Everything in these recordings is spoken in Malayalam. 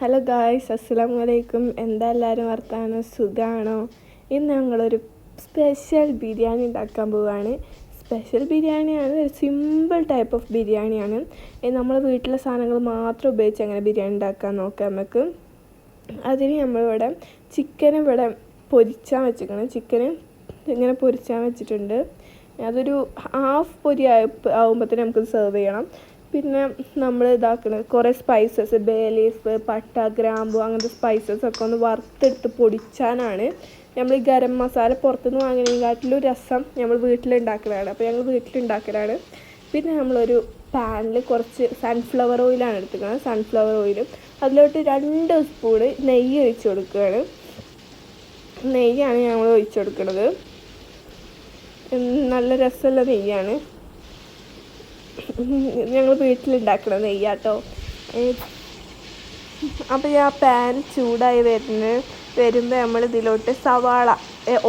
ഹലോ ഗായ്സ്, അസ്സലാമു അലൈക്കും. എന്താ എല്ലാവരും വർത്താനം? സുഖമാണോ? ഇന്ന് ഞങ്ങളൊരു സ്പെഷ്യൽ ബിരിയാണി ഉണ്ടാക്കാൻ പോവുകയാണ്. സ്പെഷ്യൽ ബിരിയാണിയാണ്, ഒരു സിമ്പിൾ ടൈപ്പ് ഓഫ് ബിരിയാണിയാണ്. നമ്മൾ വീട്ടിലെ സാധനങ്ങൾ മാത്രം ഉപയോഗിച്ച് അങ്ങനെ ബിരിയാണി ഉണ്ടാക്കാൻ നോക്കാം നമുക്ക്. അതിന് നമ്മളിവിടെ ചിക്കൻ പൊരിച്ചാൻ വെച്ചിരിക്കണം. ചിക്കന് ഇങ്ങനെ പൊരിച്ചാൻ വെച്ചിട്ടുണ്ട്. അതൊരു ഹാഫ് പൊരി ആകുമ്പോഴത്തേനും നമുക്കത് സെർവ് ചെയ്യണം. പിന്നെ നമ്മൾ ഇതാക്കുന്നത് കുറേ സ്പൈസസ്, ബേ ലീഫ്, പട്ട, ഗ്രാമ്പു, അങ്ങനത്തെ സ്പൈസസ് ഒക്കെ ഒന്ന് വറുത്തെടുത്ത് പൊടിച്ചാനാണ്. നമ്മൾ ഈ ഗരം മസാല പുറത്തുനിന്ന് വാങ്ങുന്നതിനെക്കാട്ടിലും രസം നമ്മൾ വീട്ടിലുണ്ടാക്കലാണ്. അപ്പോൾ ഞങ്ങൾ വീട്ടിലുണ്ടാക്കലാണ്. പിന്നെ നമ്മളൊരു പാനിൽ കുറച്ച് സൺഫ്ലവർ ഓയിലാണ് എടുത്തിരിക്കുന്നത്. സൺഫ്ലവർ ഓയിലും അതിലോട്ട് 2 സ്പൂണ് നെയ്യ് ഒഴിച്ച് കൊടുക്കുകയാണ്. നെയ്യാണ് ഞങ്ങൾ ഒഴിച്ച് കൊടുക്കുന്നത്. നല്ല രസമുള്ള നെയ്യാണ്. ഞങ്ങൾ വീട്ടിലുണ്ടാക്കണ നെയ്യാട്ടോ. അപ്പോൾ ആ പാൻ ചൂടായി വരുമ്പോൾ നമ്മൾ ഇതിലോട്ട് സവാള,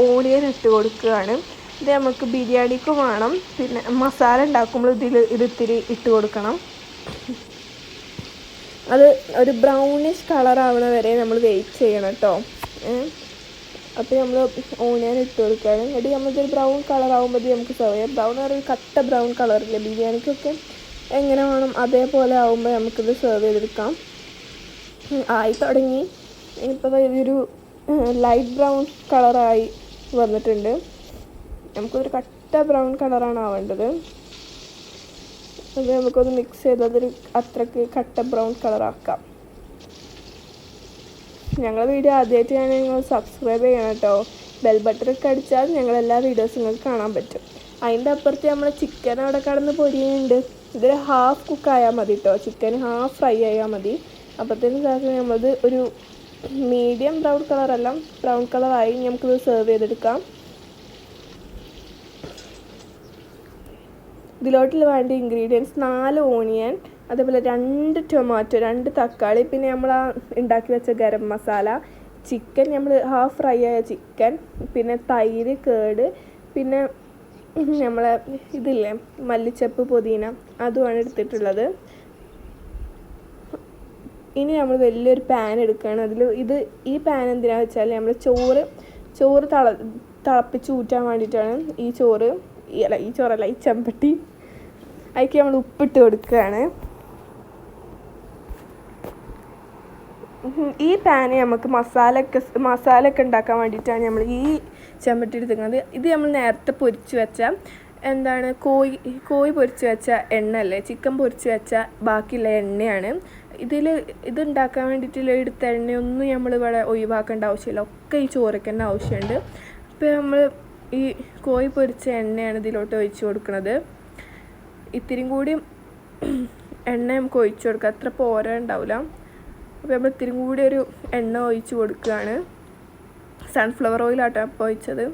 ഓണിയൻ ഇട്ട് കൊടുക്കുകയാണ്. ഇത് നമുക്ക് ബിരിയാണിക്കും വേണം, പിന്നെ മസാല ഉണ്ടാക്കുമ്പോൾ ഇതിത്തിരി ഇട്ട് കൊടുക്കണം. അത് ഒരു ബ്രൗണിഷ് കളറാവണ വരെ നമ്മൾ വെയിറ്റ് ചെയ്യണം കേട്ടോ. അപ്പോൾ നമ്മൾ ഓണിയൻ ഇട്ട് കൊടുക്കുകയാണ്. എന്നിട്ട് നമ്മളിതൊരു ബ്രൗൺ കളറാകുമ്പോൾ നമുക്ക് സെർവ് ചെയ്യാം. ബ്രൗൺ ഒരു കട്ട ബ്രൗൺ കളറില്ലേ ബിരിയാണിക്കൊക്കെ എങ്ങനെ വേണം അതേപോലെ ആകുമ്പോൾ നമുക്കിത് സെർവ് ചെയ്തെടുക്കാം. ആയി തുടങ്ങി. ഇപ്പോൾ ഒരു ലൈറ്റ് ബ്രൗൺ കളറായി വന്നിട്ടുണ്ട്. നമുക്കൊരു കട്ട ബ്രൗൺ കളറാണ് ആവേണ്ടത്. അത് നമുക്കൊന്ന് മിക്സ് ചെയ്ത് അതൊരു അത്രയ്ക്ക് കട്ട ബ്രൗൺ കളറാക്കാം. ഞങ്ങളുടെ വീഡിയോ ആദ്യമായിട്ട് നിങ്ങൾ സബ്സ്ക്രൈബ് ചെയ്യണം കേട്ടോ. ബെൽ ബട്ടണൊക്കെ അടിച്ചാൽ ഞങ്ങളെല്ലാ വീഡിയോസും നിങ്ങൾക്ക് കാണാൻ പറ്റും. അതിൻ്റെ അപ്പുറത്ത് നമ്മൾ ചിക്കൻ അവിടെ കടന്ന് പൊരിയുന്നുണ്ട്. ഇതൊരു ഹാഫ് കുക്കായാൽ മതി കേട്ടോ. ചിക്കൻ ഹാഫ് ഫ്രൈ ആയാൽ മതി. അപ്പോഴത്തേനും നമ്മളത് ഒരു മീഡിയം ബ്രൗൺ കളറല്ല, ബ്രൗൺ കളറായി നമുക്കിത് സെർവ് ചെയ്തെടുക്കാം. ഇതിലോട്ടിൽ വേണ്ട ഇൻഗ്രീഡിയൻസ് 4 ഓണിയൻ, അതേപോലെ 2 ടൊമാറ്റോ, 2 തക്കാളി, പിന്നെ നമ്മൾ ഉണ്ടാക്കി വെച്ച ഗരം മസാല, ചിക്കൻ നമ്മൾ ഹാഫ് ഫ്രൈ ആയ ചിക്കൻ, പിന്നെ തൈര്, കേട്, പിന്നെ നമ്മളെ ഇതില്ലേ മല്ലിച്ചപ്പ്, പുതിന, അതുമാണ് എടുത്തിട്ടുള്ളത്. ഇനി നമ്മൾ വലിയൊരു പാൻ എടുക്കുകയാണ്. ഈ പാൻ എന്തിനാണെന്ന് വെച്ചാൽ നമ്മൾ ചോറ് തിളപ്പിച്ച് ഊറ്റാൻ വേണ്ടിയിട്ടാണ്. ഈ ചെമ്പട്ടി അതിലേക്ക് നമ്മൾ ഉപ്പിട്ട് കൊടുക്കുകയാണ്. ഈ പാന് നമുക്ക് മസാലയൊക്കെ ഉണ്ടാക്കാൻ വേണ്ടിയിട്ടാണ് നമ്മൾ ഈ ചെമ്പട്ടി എടുത്തിരിക്കുന്നത്. ഇത് നമ്മൾ നേരത്തെ പൊരിച്ച് വെച്ച കോഴി പൊരിച്ച് വെച്ച എണ്ണ അല്ലേ, ചിക്കൻ പൊരിച്ച് വെച്ച ബാക്കിയുള്ള എണ്ണയാണ്. ഇതുണ്ടാക്കാൻ വേണ്ടിയിട്ടുള്ള എടുത്ത എണ്ണയൊന്നും നമ്മളിവിടെ ഒഴിവാക്കേണ്ട ആവശ്യമില്ല. ഒക്കെ ഈ ചോറയ്ക്ക് തന്നെ ആവശ്യമുണ്ട്. അപ്പോൾ നമ്മൾ ഈ കോഴി പൊരിച്ച എണ്ണയാണ് ഇതിലോട്ട് ഒഴിച്ച് കൊടുക്കുന്നത്. ഇത്തിരിയും കൂടി എണ്ണ നമുക്ക് ഒഴിച്ച് കൊടുക്കുക. അത്ര പോരാ ഉണ്ടാവില്ല. അപ്പോൾ നമ്മൾ ഇത്തിരി കൂടി ഒരു എണ്ണ ഒഴിച്ച് കൊടുക്കുകയാണ്. സൺഫ്ലവർ ഓയിലാട്ടോ അപ്പോൾ ഒഴിച്ചത്.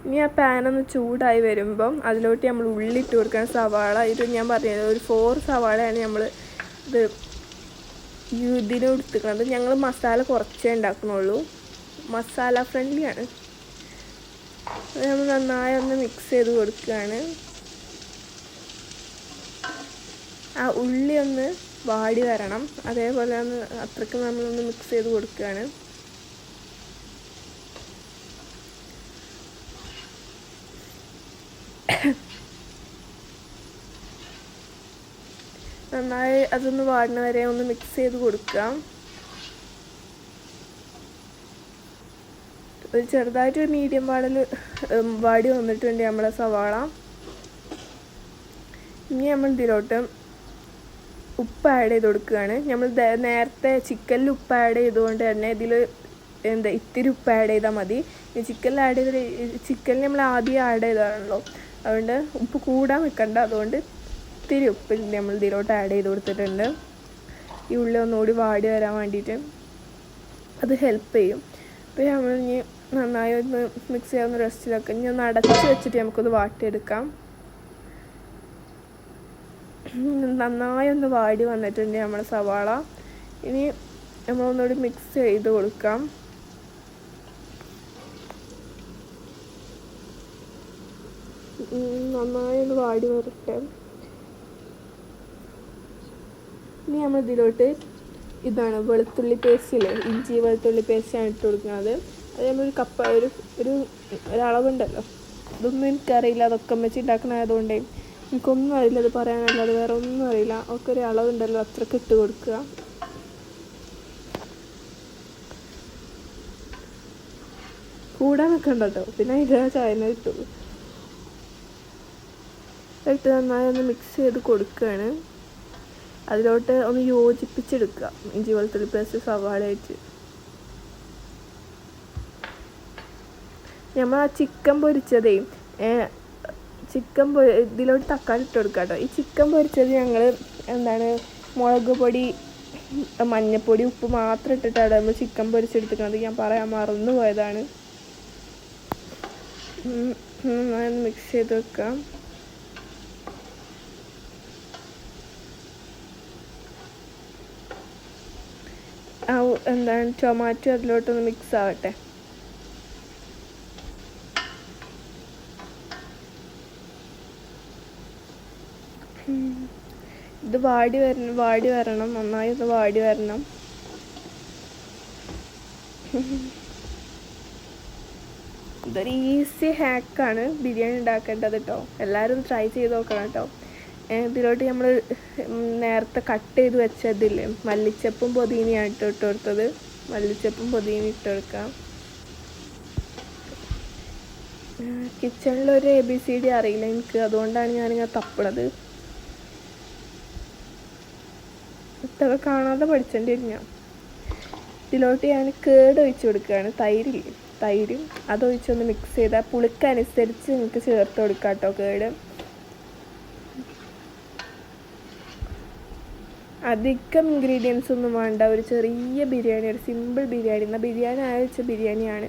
ഇനി ആ പാനൊന്ന് ചൂടായി വരുമ്പം അതിലോട്ട് നമ്മൾ ഉള്ളിട്ട് കൊടുക്കണം. സവാള, ഞാൻ പറഞ്ഞത് ഒരു 4 സവാളയാണ് നമ്മൾ ഇതിന് എടുത്തിരിക്കുന്നത്. ഞങ്ങൾ മസാല കുറച്ചേ ഉണ്ടാക്കണുള്ളൂ, മസാല ഫ്രണ്ട്ലിയാണ്. അത് നമ്മൾ നന്നായി ഒന്ന് മിക്സ് ചെയ്ത് കൊടുക്കുകയാണ്. ആ ഉള്ളി ഒന്ന് വാടി വരണം, അതേപോലെ അത്രയ്ക്ക് നമ്മളൊന്ന് മിക്സ് ചെയ്ത് കൊടുക്കുകയാണ്. നന്നായി അതൊന്ന് വാടുന്ന വരെ ഒന്ന് മിക്സ് ചെയ്ത് കൊടുക്കാം. ഒരു ചെറുതായിട്ടൊരു മീഡിയം വാടി വന്നിട്ടുണ്ട് നമ്മളെ സവാള. ഇനി നമ്മൾ ഇതിലോട്ട് ഉപ്പ് ആഡ് ചെയ്ത് കൊടുക്കുകയാണ്. നമ്മൾ നേരത്തെ ചിക്കനിൽ ഉപ്പ് ആഡ് ചെയ്തുകൊണ്ട് തന്നെ ഇത്തിരി ഉപ്പ് ആഡ് ചെയ്താൽ മതി. ചിക്കനിൽ നമ്മൾ ആദ്യം ആഡ് ചെയ്താണല്ലോ, അതുകൊണ്ട് ഉപ്പ് കൂടാൻ വെക്കണ്ട. അതുകൊണ്ട് ഇത്തിരി ഉപ്പ് നമ്മൾ ഇതിലോട്ട് ആഡ് ചെയ്ത് കൊടുത്തിട്ടുണ്ട്. ഈ ഉള്ളി ഒന്നുകൂടി വാടി വരാൻ വേണ്ടിയിട്ട് അത് ഹെൽപ്പ് ചെയ്യും. അപ്പോൾ നമ്മൾ ഇനി നന്നായി ഒന്ന് മിക്സ് ചെയ്യാവുന്ന റെസ്റ്റിലൊക്കെ ഇനി ഒന്ന് അടച്ച് വെച്ചിട്ട് നമുക്കൊന്ന് വാട്ടിയെടുക്കാം. നന്നായി ഒന്ന് വാടി വന്നിട്ടുണ്ട് നമ്മുടെ സവാള. ഇനി നമ്മളൊന്നുകൂടി മിക്സ് ചെയ്ത് കൊടുക്കാം. നന്നായി ഒന്ന് വാടി വരട്ടെ. ഇനി നമ്മൾ ഇതിലോട്ട് ഇതാണ് വെളുത്തുള്ളി പേസ്റ്റില്ലേ, ഇഞ്ചി വെളുത്തുള്ളി പേസ്റ്റാണ് ഇട്ട് കൊടുക്കുന്നത്. അത് നമ്മളൊരു കപ്പ് ഒരളവുണ്ടല്ലോ, ഇതൊന്നും എനിക്കറിയില്ല, അതൊക്കെ വെച്ച് ഉണ്ടാക്കണമായതുകൊണ്ടേ എനിക്കൊന്നും അറിയില്ല, അത് പറയാനല്ലാതെ വേറെ ഒന്നും അറിയില്ല. ഒക്കെ ഒരു അളവുണ്ടല്ലോ, അത്രയ്ക്ക് ഇട്ട് കൊടുക്കുക. കൂടാൻ വെക്കണ്ട കേട്ടോ, പിന്നെ ഇതിനെ ചായന ഇട്ടുള്ളൂ. ഇട്ട് നന്നായി ഒന്ന് മിക്സ് ചെയ്ത് കൊടുക്കുകയാണ്. അതിലോട്ട് ഒന്ന് യോജിപ്പിച്ചെടുക്കുക ഇഞ്ചി വെളുത്തുള്ളി പേസ്റ്റ് സവാളയായിട്ട്. നമ്മൾ ആ ചിക്കൻ പൊരിച്ചതേ ഇതിലോട്ട് തക്കാളി ഇട്ട് കൊടുക്കുക കേട്ടോ. ഈ ചിക്കൻ പൊരിച്ചത് ഞങ്ങൾ മുളക് പൊടി, മഞ്ഞൾപ്പൊടി, ഉപ്പ് മാത്രം ഇട്ടിട്ടാണ് നമ്മൾ ചിക്കൻ പൊരിച്ചെടുത്തിരിക്കുന്നത്. ഞാൻ പറയാൻ മറന്നു പോയതാണ്. മിക്സ് ചെയ്ത് വെക്കാം. ടൊമാറ്റോ അതിലോട്ടൊന്ന് മിക്സ് ആവട്ടെ. ഇത് വാടി വരണം, നന്നായി ഒന്ന് വാടി വരണം. ഇതൊരു ഈസി ഹാക്കാണ് ബിരിയാണി ഉണ്ടാക്കേണ്ടത് കേട്ടോ. എല്ലാവരും ട്രൈ ചെയ്ത് നോക്കണം കേട്ടോ. ഇതിലോട്ട് നമ്മൾ നേരത്തെ കട്ട് ചെയ്ത് വെച്ചതില്ലേ, മല്ലിച്ചപ്പും പൊതിനയാണ് ഇട്ട് കൊടുത്തത്. മല്ലിച്ചപ്പും പൊതിന ഇട്ട് കൊടുക്കാം. കിച്ചണിലൊരു ABCD അറിയില്ല എനിക്ക്, അതുകൊണ്ടാണ് ഞാനിങ്ങനെ തപ്പണത്. ഇതൊക്കെ കാണാതെ പഠിച്ചേണ്ടി വരും ഞാൻ. ഇതിലോട്ട് ഞാൻ കേട് ഒഴിച്ച് കൊടുക്കുകയാണ്. തൈര് അതൊഴിച്ചൊന്ന് മിക്സ് ചെയ്താൽ പുളിക്കനുസരിച്ച് നിങ്ങൾക്ക് ചേർത്ത് കൊടുക്കാം കേട്ടോ കേട്. അധികം ഇൻഗ്രീഡിയൻസ് ഒന്നും വേണ്ട. ഒരു ചെറിയ ബിരിയാണി, ഒരു സിമ്പിൾ ബിരിയാണി. എന്നാൽ ബിരിയാണി വെച്ച ബിരിയാണിയാണ്,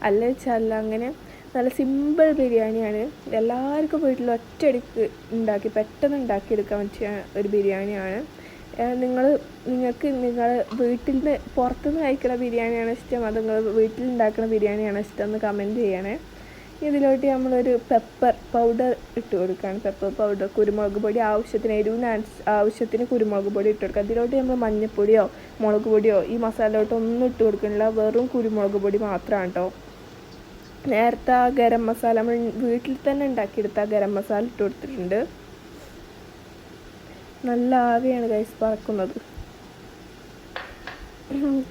അല്ല വെച്ചല്ല, അങ്ങനെ നല്ല സിമ്പിൾ ബിരിയാണിയാണ്. എല്ലാവർക്കും വീട്ടിൽ ഒറ്റയടിക്ക് പെട്ടെന്ന് ഉണ്ടാക്കിയെടുക്കാൻ പറ്റിയ ഒരു ബിരിയാണിയാണ്. നിങ്ങൾക്ക് വീട്ടിൽ നിന്ന് പുറത്തുനിന്ന് കഴിക്കുന്ന ബിരിയാണിയാണ് ഇഷ്ടം, അത് നിങ്ങൾ വീട്ടിൽ ഉണ്ടാക്കുന്ന ബിരിയാണിയാണ് ഇഷ്ടം എന്ന് കമൻറ്റ് ചെയ്യണേ. ഇതിലോട്ട് നമ്മളൊരു പെപ്പർ പൗഡർ ഇട്ട് കൊടുക്കുകയാണ്. പെപ്പർ പൗഡർ, കുരുമുളക് പൊടി, ആവശ്യത്തിന് കുരുമുളക് പൊടി ഇട്ട് കൊടുക്കുക. അതിലോട്ട് നമ്മൾ മഞ്ഞൾപ്പൊടിയോ മുളക് പൊടിയോ ഈ മസാലയോട്ട് ഒന്നും ഇട്ട് കൊടുക്കുന്നില്ല, വെറും കുരുമുളക് പൊടി മാത്രമാണ് കേട്ടോ. നേരത്തെ ഗരം മസാല നമ്മൾ വീട്ടിൽ തന്നെ ഉണ്ടാക്കിയെടുത്ത ഗരം മസാല ഇട്ട് കൊടുത്തിട്ടുണ്ട്. നല്ല ആവിയാണ് ഗൈസ് പറക്കുന്നത്.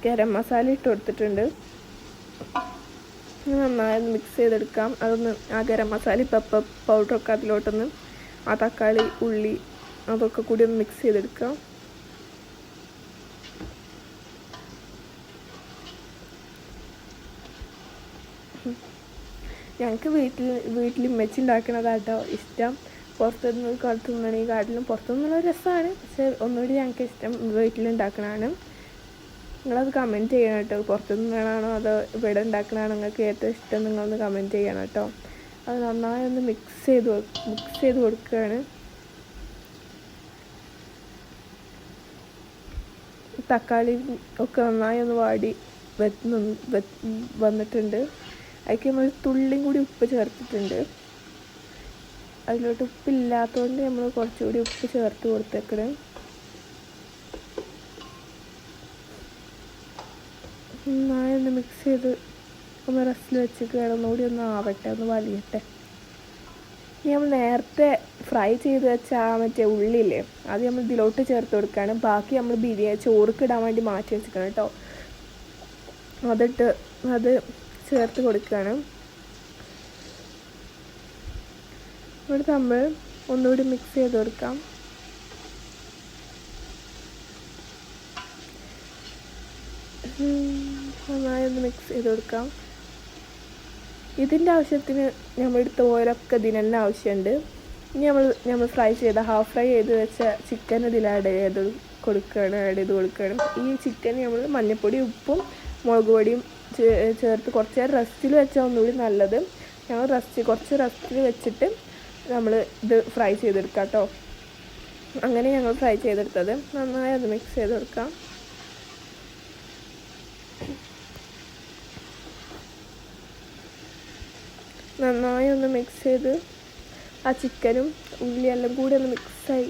ഗരം മസാല ഇട്ട് കൊടുത്തിട്ടുണ്ട്. നന്നായി മിക്സ് ചെയ്തെടുക്കാം. അതൊന്ന് ആ ഗരം മസാല പെപ്പർ പൗഡറൊക്കെ അതിലോട്ടൊന്ന്, ആ തക്കാളി ഉള്ളി അതൊക്കെ കൂടി ഒന്ന് മിക്സ് ചെയ്തെടുക്കാം. ഞങ്ങൾക്ക് വീട്ടിൽ ഉമ്മച്ചി ഉണ്ടാക്കുന്നതാട്ടോ ഇഷ്ടം. പുറത്തുനിന്ന് തിന്നണേക്കാട്ടിലും പുറത്തുനിന്നുള്ള രസമാണ്, പക്ഷെ ഒന്നുകൂടി ഞങ്ങൾക്ക് ഇഷ്ടം വീട്ടിലുണ്ടാക്കണതാണ്. നിങ്ങളത് കമൻറ്റ് ചെയ്യണം കേട്ടോ. പുറത്തുനിന്ന് വേണമാണോ അതോ ഇവിടെ ഉണ്ടാക്കണതാണോ നിങ്ങൾക്ക് ഏറ്റവും ഇഷ്ടം, നിങ്ങളൊന്ന് കമൻറ്റ് ചെയ്യണം കേട്ടോ. അത് നന്നായി ഒന്ന് മിക്സ് ചെയ്ത് കൊടുക്കുകയാണ്. തക്കാളി ഒക്കെ നന്നായി ഒന്ന് വാടി വന്നിട്ടുണ്ട്. അതിലേക്ക് നമ്മൾ തുള്ളിയും കൂടി ഉപ്പ് ചേർത്തിട്ടുണ്ട്. അതിലോട്ട് ഉപ്പില്ലാത്തതുകൊണ്ട് നമ്മൾ കുറച്ചുകൂടി ഉപ്പ് ചേർത്ത് കൊടുത്തേക്കണേ. നന്നായി ഒന്ന് മിക്സ് ചെയ്ത് ഒന്ന് റെസ്റ്റിൽ വെച്ചിരിക്കുകയാണ്. ഒന്നുകൂടി ഒന്ന് ആവട്ടെ, ഒന്ന് വലിയട്ടെ. ഇനി നമ്മൾ നേരത്തെ ഫ്രൈ ചെയ്ത് വെച്ച മറ്റേ ഉള്ളില്ലേ, അത് നമ്മൾ ഇതിലോട്ട് ചേർത്ത് കൊടുക്കുകയാണ്. ബാക്കി നമ്മൾ ചോറുക്ക് ഇടാൻ വേണ്ടി മാറ്റി വെച്ചിരിക്കണം കേട്ടോ. അത് ചേർത്ത് കൊടുക്കുകയാണ്. ഇവിടെ നമ്മൾ ഒന്നുകൂടി മിക്സ് ചെയ്ത് കൊടുക്കാം. നന്നായി ഒന്ന് മിക്സ് ചെയ്ത് കൊടുക്കാം. ഇതിൻ്റെ ആവശ്യത്തിന് നമ്മളെടുത്ത ഓയിലൊക്കെ ഇതിന് തന്നെ ആവശ്യമുണ്ട്. ഇനി നമ്മൾ ഹാഫ് ഫ്രൈ ചെയ്ത് വെച്ച ചിക്കൻ ഇതിൽ ആഡ് ചെയ്ത് കൊടുക്കുകയാണ്. ഈ ചിക്കൻ നമ്മൾ മഞ്ഞൾപ്പൊടി ഉപ്പും മുളക് പൊടിയും ചേർത്ത് കുറച്ച് നേരം റെസ്റ്റിൽ വെച്ചാൽ ഒന്നുകൂടി നല്ലത്. ഞങ്ങൾ കുറച്ച് റെസ്റ്റിൽ വെച്ചിട്ട് നമ്മൾ ഇത് ഫ്രൈ ചെയ്തെടുക്കാം കേട്ടോ. അങ്ങനെ ഞങ്ങൾ ഫ്രൈ ചെയ്തെടുത്തത്. നന്നായി അത് മിക്സ് ചെയ്ത് കൊടുക്കാം. നന്നായി ഒന്ന് മിക്സ് ചെയ്ത് ആ ചിക്കനും ഉള്ളിയെല്ലാം കൂടി ഒന്ന് മിക്സായി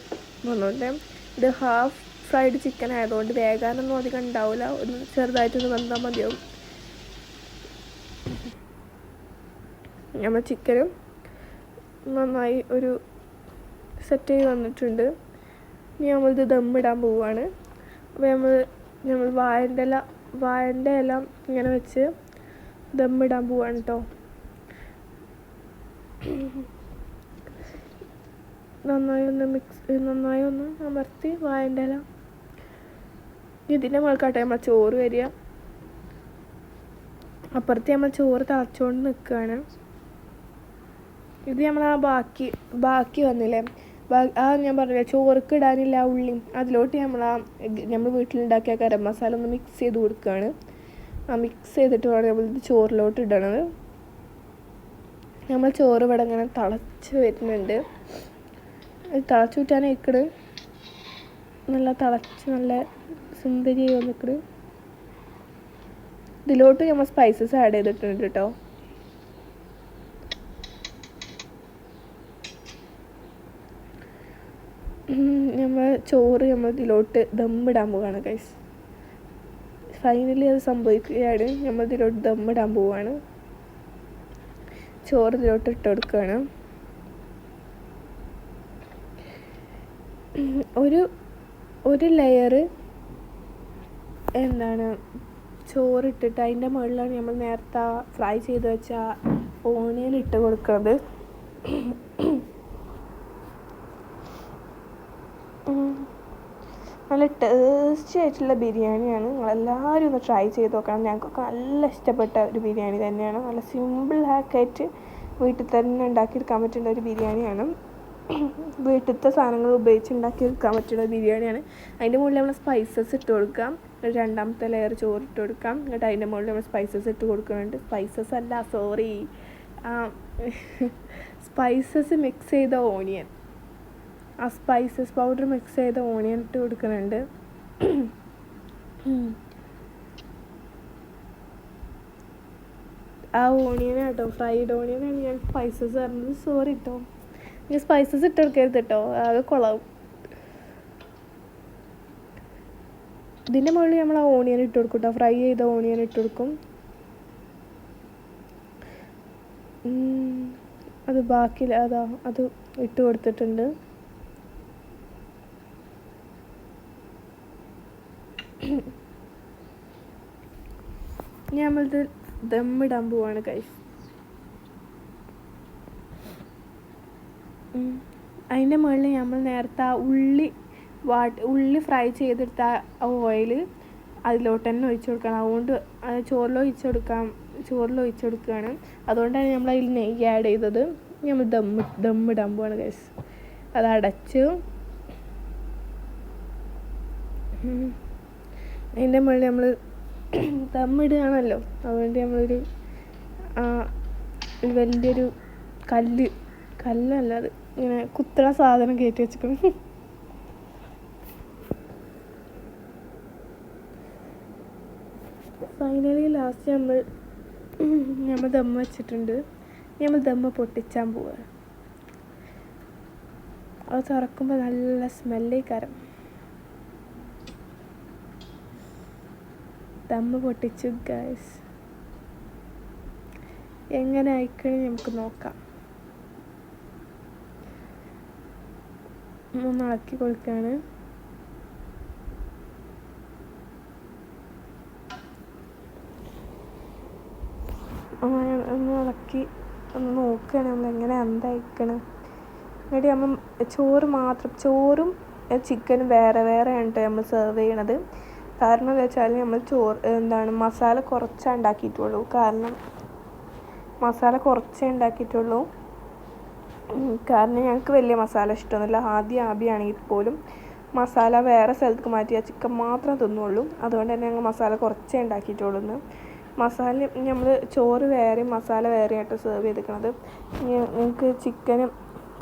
വന്നോട്ടെ. ഇത് ഫ്രൈഡ് ചിക്കൻ ആയതുകൊണ്ട് വേകാനൊന്നും അധികം ഉണ്ടാവില്ല, ഒന്ന് ചെറുതായിട്ടൊന്ന് വെന്താൽ മതിയാവും. നമ്മൾ ചിക്കനും നന്നായി ഒരു സെറ്റ് ചെയ്ത് വന്നിട്ടുണ്ട്. ഇനി നമ്മളിത് ദമ്മിടാൻ പോവുകയാണ്. അപ്പോൾ നമ്മൾ വാഴൻ്റെ ഇല ഇങ്ങനെ വെച്ച് ദമ്മിടാൻ പോവാണ് കേട്ടോ. നന്നായി ഒന്ന് അമർത്തി വാഴൻ്റെ ഇല ഇതിൻ്റെ മുകൾക്കാട്ടെ നമ്മൾ ചോറ് വരിക. അപ്പുറത്ത് നമ്മൾ ചോറ് തിളച്ചുകൊണ്ട് നിൽക്കുകയാണ്. ഇത് നമ്മൾ ആ ബാക്കി വന്നില്ലേ, ഞാൻ പറഞ്ഞില്ലേ ചോർക്ക് ഇടാനില്ല ഉള്ളിയും, അതിലോട്ട് നമ്മൾ വീട്ടിലുണ്ടാക്കിയ ഗരം മസാല ഒന്ന് മിക്സ് ചെയ്ത് കൊടുക്കുകയാണ്. ആ മിക്സ് ചെയ്തിട്ട് വേണം നമ്മളിത് ചോറിലോട്ട് ഇടണത്. നമ്മൾ ചോറ് ഇവിടെ ഇങ്ങനെ തിളച്ച് വരുന്നുണ്ട്. തിളച്ച് വിട്ടാനേക്കട് നല്ല തിളച്ച് നല്ല സുന്ദരി വന്നിക്കട്. ഇതിലോട്ട് നമ്മൾ സ്പൈസസ് ആഡ് ചെയ്തിട്ടുണ്ട് കേട്ടോ. ചോറ് നമ്മൾ ഇതിലോട്ട് ദമ്മിടാൻ പോവുകയാണ് ഗൈസ്. ഫൈനലി അത് സംഭവിക്കുകയാണ്. നമ്മൾ ഇതിലോട്ട് ദമ്മിടാൻ പോവുകയാണ്. ചോറ് ഇതിലോട്ട് ഇട്ട് കൊടുക്കുകയാണ്. ഒരു ലെയർ ചോറിട്ടിട്ട് അതിൻ്റെ മുകളിലാണ് നമ്മൾ നേരത്തെ ഫ്രൈ ചെയ്ത് വെച്ച ഓണിയൻ ഇട്ട് കൊടുക്കുന്നത്. നല്ല ടേസ്റ്റി ആയിട്ടുള്ള ബിരിയാണിയാണ്. നിങ്ങളെല്ലാവരും ഒന്ന് ട്രൈ ചെയ്ത് നോക്കണം. ഞങ്ങൾക്കൊക്കെ നല്ല ഇഷ്ടപ്പെട്ട ഒരു ബിരിയാണി തന്നെയാണ്. നല്ല സിമ്പിൾ ഹാക്കായിട്ട് വീട്ടിൽ തന്നെ ഉണ്ടാക്കിയെടുക്കാൻ പറ്റുന്ന ഒരു ബിരിയാണിയാണ്. വീട്ടിലത്തെ സാധനങ്ങൾ ഉപയോഗിച്ച് ഉണ്ടാക്കിയെടുക്കാൻ പറ്റുന്ന ബിരിയാണിയാണ്. അതിൻ്റെ മുകളിൽ നമ്മൾ സ്പൈസസ് ഇട്ട് കൊടുക്കാം. ഒരു രണ്ടാമത്തെ ലെയർ ചോറ് ഇട്ട് കൊടുക്കാം. എന്നിട്ട് അതിൻ്റെ മുകളിൽ നമ്മൾ സ്പൈസസ് ഇട്ട് കൊടുക്കുന്നുണ്ട്. സ്പൈസസ് മിക്സ് ചെയ്ത ഓണിയൻ, ആ സ്പൈസസ് പൗഡർ മിക്സ് ചെയ്ത ഓണിയൻ ഇട്ട് കൊടുക്കുന്നുണ്ട്. ആ ഓണിയനാട്ടോ, ഫ്രൈഡ് ഓണിയനാണ് ഞാൻ സ്പൈസസ് പറഞ്ഞത്. സോറി കേട്ടോ, ഇനി സ്പൈസസ് ഇട്ട് കൊടുക്കരുത് കേട്ടോ, ആകെ കൊളാവും. ഇതിൻ്റെ മുകളിൽ നമ്മൾ ആ ഓണിയൻ ഇട്ട് കൊടുക്കും കേട്ടോ, ഫ്രൈ ചെയ്ത ഓണിയൻ ഇട്ട് കൊടുക്കും. അത് ബാക്കിയില്ല, അത് ഇട്ട് കൊടുത്തിട്ടുണ്ട്. നമ്മളിത് ദമ്മിടാൻ പോവാണ് ഗൈസ്. അതിൻ്റെ മുകളിൽ നമ്മൾ നേരത്തെ ആ ഉള്ളി ഫ്രൈ ചെയ്തെടുത്ത ഓയിൽ അതിലോട്ട് തന്നെ ഒഴിച്ചു കൊടുക്കണം. അതുകൊണ്ട് ചോറിൽ ഒഴിച്ചു കൊടുക്കുകയാണ്. അതുകൊണ്ടാണ് നമ്മൾ അതിൽ നെയ്യ് ആഡ് ചെയ്തത്. നമ്മൾ ദമ്മിടാൻ പോവാണ് ഗൈസ്. അത് അടച്ചു അതിൻ്റെ മുകളിൽ നമ്മൾ ദമ്മിടുകയാണല്ലോ, അതുകൊണ്ട് നമ്മളൊരു വലിയൊരു കല്ലല്ല, അത് ഇങ്ങനെ കുത്തണ സാധനം കയറ്റി വെച്ചിരിക്കണം. ഫൈനലി ലാസ്റ്റ് നമ്മൾ ദമ്മ് വെച്ചിട്ടുണ്ട്. നമ്മൾ ദമ്മ് പൊട്ടിച്ചാൻ പോവുക. അത് തുറക്കുമ്പോൾ നല്ല സ്മെല്ലേക്കാരം. ദമ്മ് പൊട്ടിച്ചു ഗൈസ്. എങ്ങനെ അയക്കണേ നമുക്ക് നോക്കാം. ഒന്ന് ഇളക്കി കൊടുക്കുകയാണ്. ഒന്ന് ഇളക്കി ഒന്ന് നോക്കുകയാണ് നമ്മൾ എങ്ങനെ എന്തായിക്കണം. എന്നിട്ട് നമ്മൾ ചോറും ചിക്കനും വേറെ വേറെയാണ് കേട്ടോ നമ്മൾ സെർവ് ചെയ്യണത്. കാരണം എന്താ വെച്ചാൽ നമ്മൾ മസാല കുറച്ചേ ഉണ്ടാക്കിയിട്ടുള്ളൂ. കാരണം ഞങ്ങൾക്ക് വലിയ മസാല ഇഷ്ടമൊന്നുമില്ല. ആദ്യമാണെങ്കിൽ പോലും മസാല വേറെ സ്ഥലത്തേക്ക് മാറ്റി ആ ചിക്കൻ മാത്രം തിന്നുള്ളൂ. അതുകൊണ്ട് തന്നെ ഞങ്ങൾ മസാല കുറച്ചേ ഉണ്ടാക്കിയിട്ടുള്ളൂ. നമ്മൾ ചോറ് വേറെയും മസാല വേറെയായിട്ട് സെർവ് ചെയ്തിരിക്കുന്നത്. നിങ്ങൾക്ക്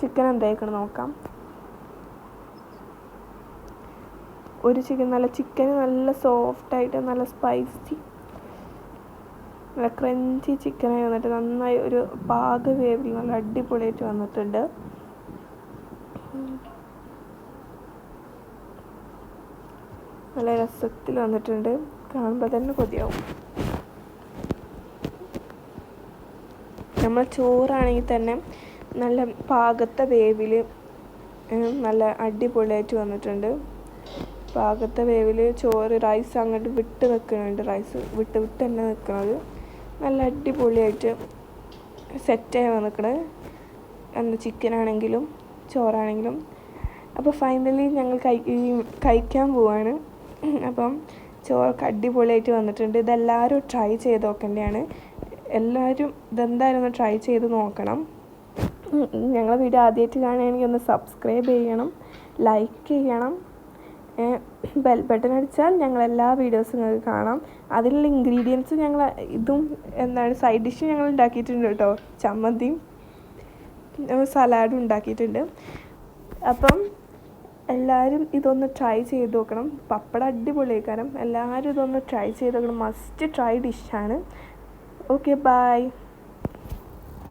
ചിക്കൻ എന്തായിക്കണം നോക്കാം. ഒരു ചിക്കൻ നല്ല സോഫ്റ്റായിട്ട് നല്ല സ്പൈസി നല്ല ക്രഞ്ചി ചിക്കനായി വന്നിട്ട് നന്നായി ഒരു വേവി നല്ല അടിപൊളിയായിട്ട് വന്നിട്ടുണ്ട്. നല്ല രസത്തിൽ വന്നിട്ടുണ്ട്. കാണുമ്പോൾ തന്നെ കൊതിയാവും. നമ്മൾ ചോറാണെങ്കിൽ തന്നെ നല്ല പാകത്തെ വേവിൽ നല്ല അടിപൊളിയായിട്ട് വന്നിട്ടുണ്ട്. പാകത്തെ വേവിൽ ചോറ് റൈസ് അങ്ങോട്ട് വിട്ട് നിൽക്കുന്നുണ്ട്. റൈസ് വിട്ട് തന്നെ നിൽക്കുന്നത് നല്ല അടിപൊളിയായിട്ട് സെറ്റായി വന്നിക്കണത്. ചിക്കനാണെങ്കിലും ചോറാണെങ്കിലും. അപ്പോൾ ഫൈനലി ഞങ്ങൾ കഴിക്കാൻ പോവാണ്. അപ്പം ചോറൊക്കെ അടിപൊളിയായിട്ട് വന്നിട്ടുണ്ട്. ഇതെല്ലാവരും ട്രൈ ചെയ്ത് നോക്കേണ്ടതാണ്. എല്ലാവരും ഇതെന്തായാലും ഒന്ന് ട്രൈ ചെയ്ത് നോക്കണം. ഞങ്ങളെ വീഡിയോ ആദ്യമായിട്ട് കാണുകയാണെങ്കിൽ ഒന്ന് സബ്സ്ക്രൈബ് ചെയ്യണം, ലൈക്ക് ചെയ്യണം. ബെൽ ബട്ടൺ അടിച്ചാൽ ഞങ്ങളെല്ലാ വീഡിയോസും നിങ്ങൾക്ക് കാണാം. അതിലുള്ള ഇൻഗ്രീഡിയൻസ് ഞങ്ങൾ സൈഡ് ഡിഷ് ഞങ്ങൾ ഉണ്ടാക്കിയിട്ടുണ്ട് കേട്ടോ. ചമ്മന്തിയും സലാഡും ഉണ്ടാക്കിയിട്ടുണ്ട്. അപ്പം എല്ലാവരും ഇതൊന്ന് ട്രൈ ചെയ്ത് നോക്കണം. പപ്പടം അടിപൊളിയായിരിക്കും. എല്ലാവരും ഇതൊന്ന് ട്രൈ ചെയ്ത് നോക്കണം. മസ്റ്റ് ട്രൈ ഡിഷാണ്. Okay, by.